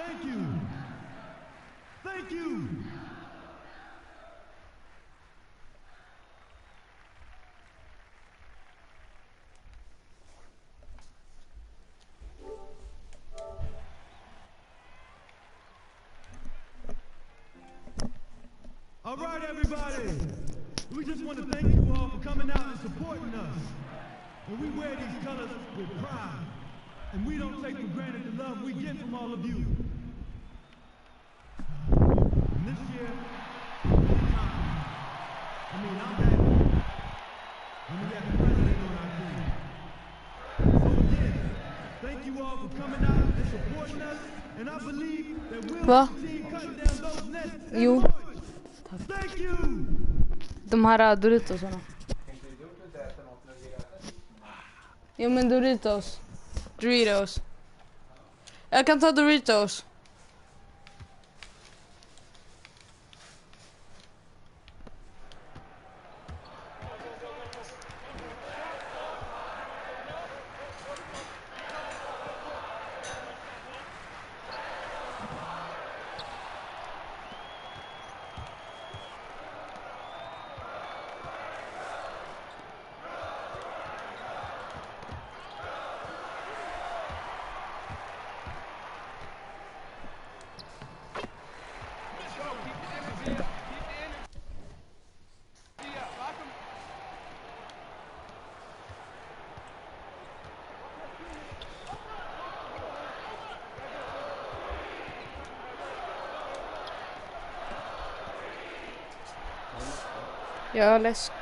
Thank you. Thank you. All right, everybody. We just want to thank you all for coming out and supporting us. And we wear these colors with pride. And we don't take for granted the love we get from all of you. And this year, I'm happy. And we have the president on our team. So again, thank you all for coming out and supporting us. And I believe that we'll continue cutting down those nets and more. Thank you. De här är Doritos. Jo men Doritos. Jag kan ta Doritos. Ja, läsk.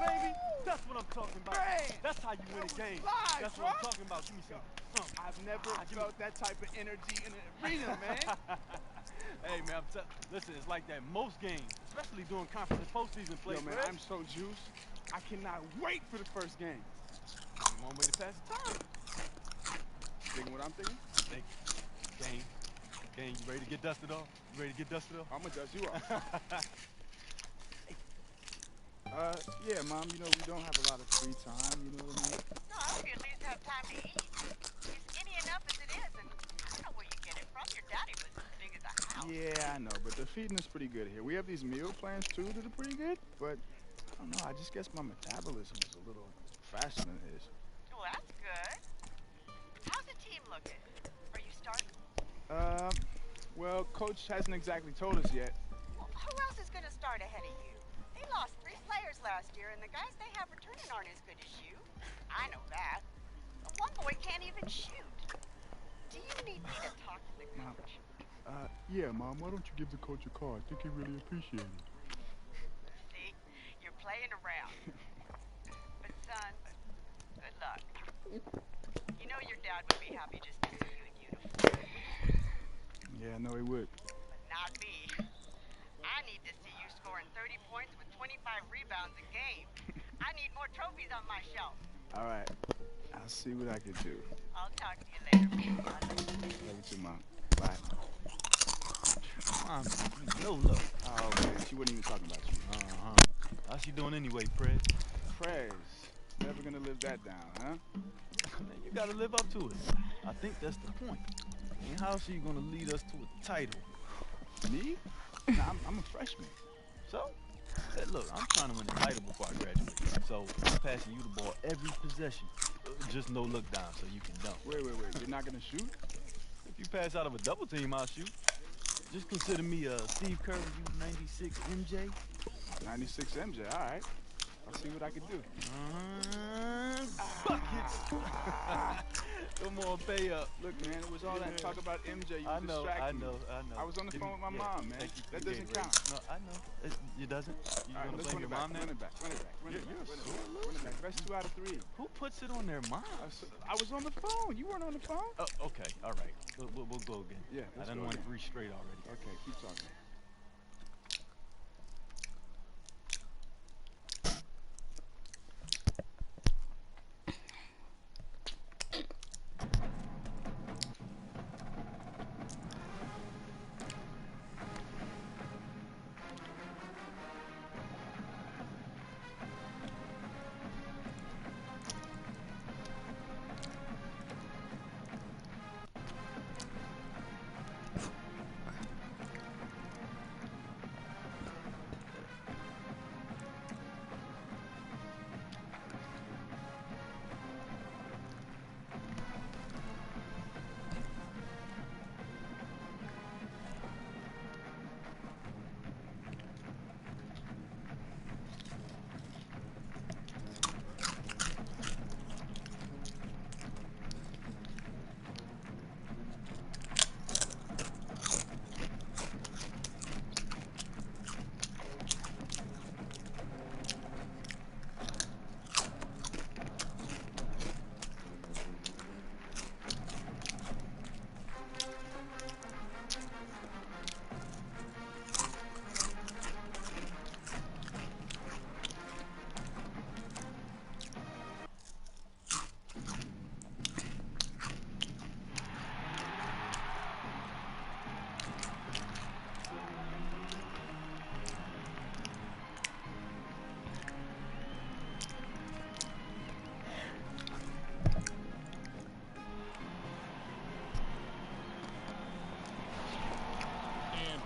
baby. That's what I'm talking about. Man, That's how you win a game. live, That's bro. what I'm talking about. Give me some. I've never felt that type of energy in an arena, man. Hey, man, listen, it's like that most games, especially during conference and postseason play. Yo, man, Fred. I'm so juiced. I cannot wait for the first game. One way to pass the time. Thinking what I'm thinking? Hey, Game, you ready to get dusted off? You ready to get dusted off? I'm gonna dust you off. Yeah, Mom, you know, we don't have a lot of free time, you know what I mean? No, I hope you at least have time to eat. You're skinny enough as it is, and I don't know where you get it from. Your daddy was as big as a house. Yeah, I know, but the feeding is pretty good here. We have these meal plans, too, that are pretty good, but I don't know, I just guess my metabolism is a little faster than his. Well, that's good. How's the team looking? Are you starting? Well, Coach hasn't exactly told us yet. Well, who else is going to start ahead of you? They lost 3 players last year, and the guys they have returning aren't as good as you. I know that. One boy can't even shoot. Do you need me to talk to the coach? Yeah, Mom, why don't you give the coach a call? I think he'd really appreciate it. See, you're playing around. But son, good luck. You know your dad would be happy just to see you in uniform. Yeah, I know he would. But not me. I need to see you scoring 30 points with 25 rebounds a game. I need more trophies on my shelf. All right, I'll see what I can do. I'll talk to you later, big son. Love you too, Mom. Bye. Mom, no look. Oh, man, she wasn't even talking about you. How's she doing anyway, Fred? Prez, never gonna live that down, huh? Man, you gotta live up to it. I think that's the point. And how's she gonna lead us to a title? Me? Nah, I'm a freshman. So, hey, look, I'm trying to win a title before I graduate. So, I'm passing you the ball every possession. Just no look down so you can dunk. Wait. You're not gonna shoot? If you pass out of a double team, I'll shoot. Just consider me Steve Kerr, you 96 MJ. 96 MJ, all right. I'll see what I can do. Buckets! Come on, pay up. Look, man, it was all that talk about MJ. You I were know. distracting me. I was on the phone with my mom, man. That doesn't count. No, I know. It doesn't. You All right, gonna let's blame run your it back. mom now? Run it back. Run it back. Best 2 out of 3. Who puts it on their mind? I was on the phone. You weren't on the phone? Oh, okay. All right. We'll go again. Yeah, I let's done go won again. 3 straight already. Okay, keep talking.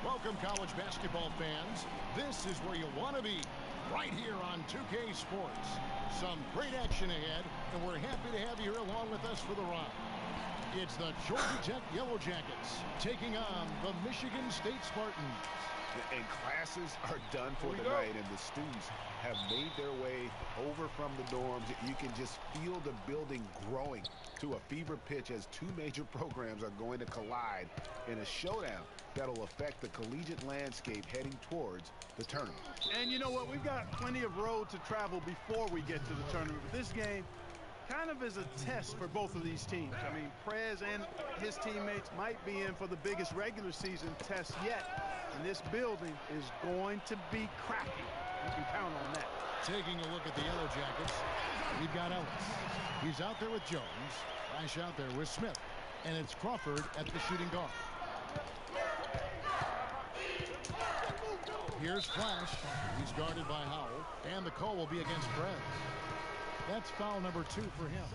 Welcome, college basketball fans. This is where you want to be, right here on 2K Sports. Some great action ahead, and we're happy to have you here along with us for the ride. It's the Georgia Tech Yellow Jackets taking on the Michigan State Spartans. And classes are done for the night, and the students have made their way over from the dorms. You can just feel the building growing to a fever pitch as two major programs are going to collide in a showdown that'll affect the collegiate landscape heading towards the tournament. And you know what? We've got plenty of road to travel before we get to the tournament. But this game kind of is a test for both of these teams. I mean, Prez and his teammates might be in for the biggest regular season test yet. And this building is going to be cracking. You can count on that. Taking a look at the Yellow Jackets, we've got Ellis. He's out there with Jones. Flash out there with Smith. And it's Crawford at the shooting guard. Here's Flash. He's guarded by Howell. And the call will be against Prez. That's foul number 2 for him.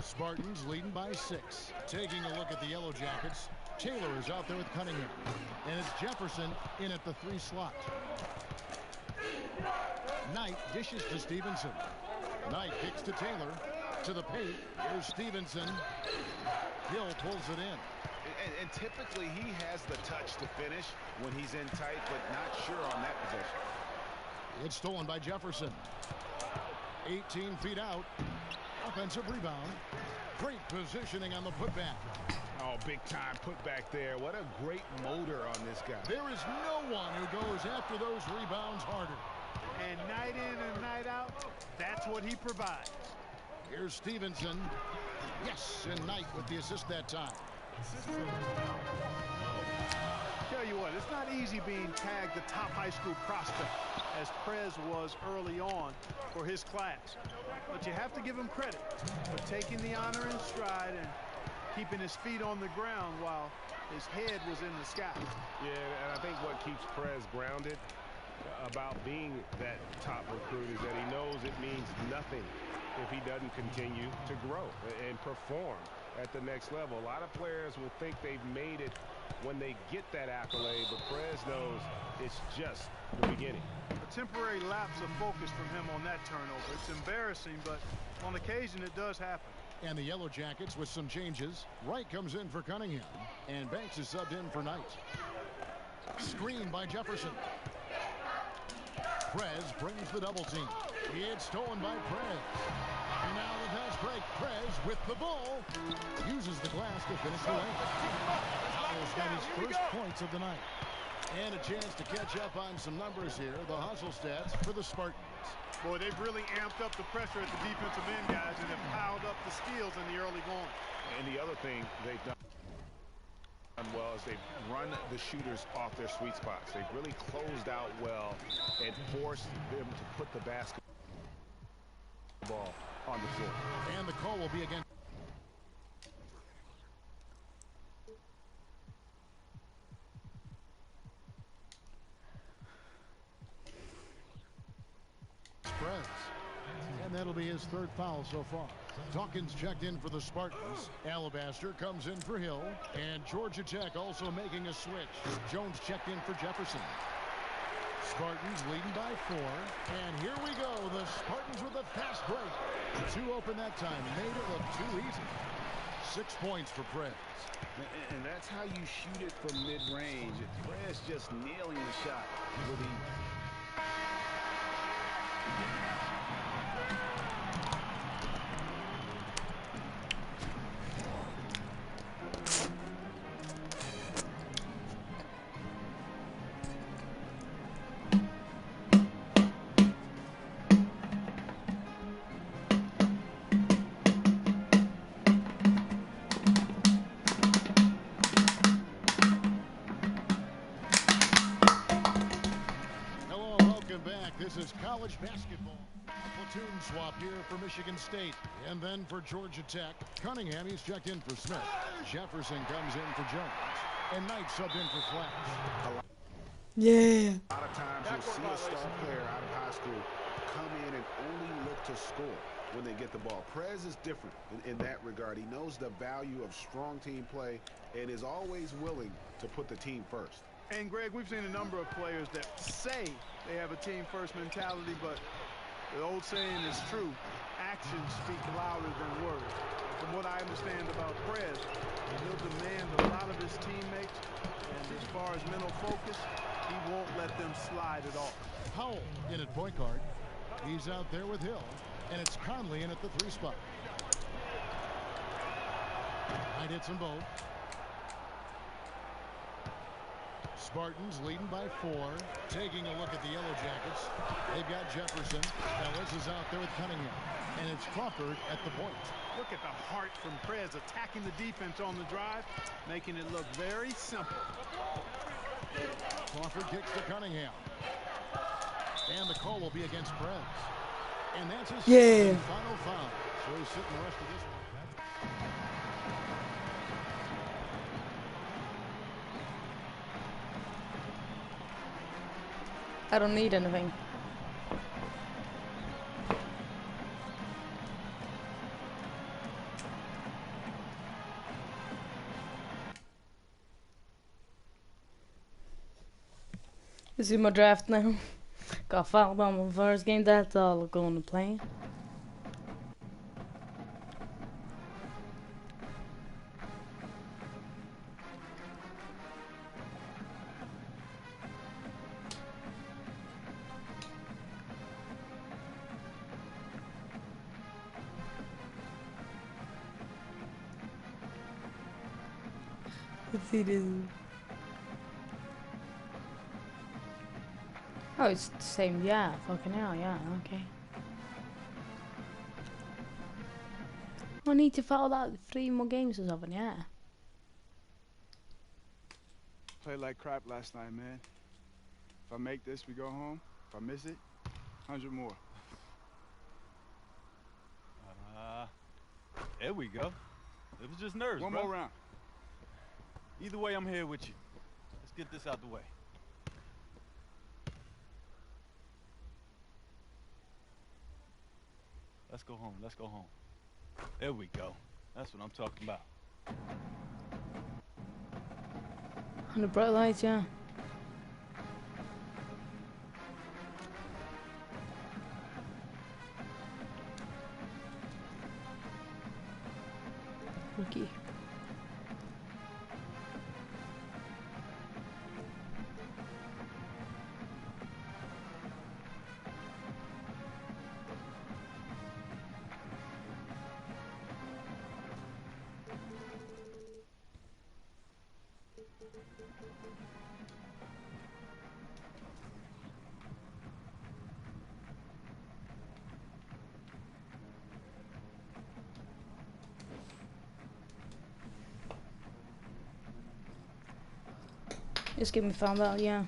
Spartans leading by 6. Taking a look at the Yellow Jackets, Taylor is out there with Cunningham. And it's Jefferson in at the 3 slot. Knight dishes to Stevenson. Knight kicks to Taylor. To the paint. Here's Stevenson. Hill pulls it in. And typically he has the touch to finish when he's in tight, but not sure on that possession. It's stolen by Jefferson. 18 feet out. Offensive rebound. Great positioning on the putback. Oh, big time putback there. What a great motor on this guy. There is no one who goes after those rebounds harder. And night in and night out, that's what he provides. Here's Stevenson. Yes, and Knight with the assist that time. Tell you what, it's not easy being tagged the top high school prospect, as Prez was early on for his class. But you have to give him credit for taking the honor in stride and keeping his feet on the ground while his head was in the sky. Yeah, and I think what keeps Prez grounded about being that top recruit is that he knows it means nothing if he doesn't continue to grow and perform at the next level. A lot of players will think they've made it when they get that accolade, but Prez knows it's just the beginning. A temporary lapse of focus from him on that turnover. It's embarrassing, but on occasion it does happen. And the Yellow Jackets with some changes. Wright comes in for Cunningham, and Banks is subbed in for Knight. Screen by Jefferson. Prez brings the double team. It's stolen by Prez. And now the fast break. Prez with the ball. Uses the glass to finish the lane. Howell's got his first points of the night. And a chance to catch up on some numbers here. The hustle stats for the Spartans. Boy, they've really amped up the pressure at the defensive end, guys, and have piled up the steals in the early going. And the other thing they've done well is they've run the shooters off their sweet spots. They've really closed out well and forced them to put the basketball on the floor. And the call will be against Prez. And that'll be his 3rd foul so far. Dawkins checked in for the Spartans. Alabaster comes in for Hill. And Georgia Tech also making a switch. Jones checked in for Jefferson. Spartans leading by 4. And here we go. The Spartans with a fast break. 2 open that time. Made it look too easy. 6 points for Prez. And that's how you shoot it from mid-range. Prez just nailing the shot with ease. This is college basketball. A platoon swap here for Michigan State. And then for Georgia Tech. Cunningham, he's checked in for Smith. Jefferson comes in for Jones. And Knight subbed in for Flash. Yeah. A lot of times you'll see a star player out of high school come in and only look to score when they get the ball. Prez is different in that regard. He knows the value of strong team play and is always willing to put the team first. And, Greg, we've seen a number of players that say they have a team-first mentality, but the old saying is true. Actions speak louder than words. from what I understand about Prez, he'll demand a lot of his teammates, and as far as mental focus, he won't let them slide at all. Howell in at point guard. He's out there with Hill, and it's Conley in at the 3 spot. Knight hits them both. Spartans leading by 4. Taking a look at the Yellow Jackets. They've got Jefferson. Ellis is out there with Cunningham. And it's Crawford at the point. Look at the heart from Prez attacking the defense on the drive, making it look very simple. Crawford kicks to Cunningham. And the call will be against Prez. And that's his second and final foul. So he's sitting the rest of this one. I don't need anything. This is my draft now. Got fouled on my first game. That's all I'm going to play. Let's see this. Oh, it's the same. Yeah, fucking hell. Yeah, okay. I need to follow that 3 more games or something. Yeah. Played like crap last night, man. If I make this, we go home. If I miss it, 100 more. There we go. It was just nerves, One bro. more round. Either way, I'm here with you. Let's get this out the way. Let's go home. Let's go home. There we go. That's what I'm talking about. On the bright lights, yeah. Rookie. Just get me found out, yeah.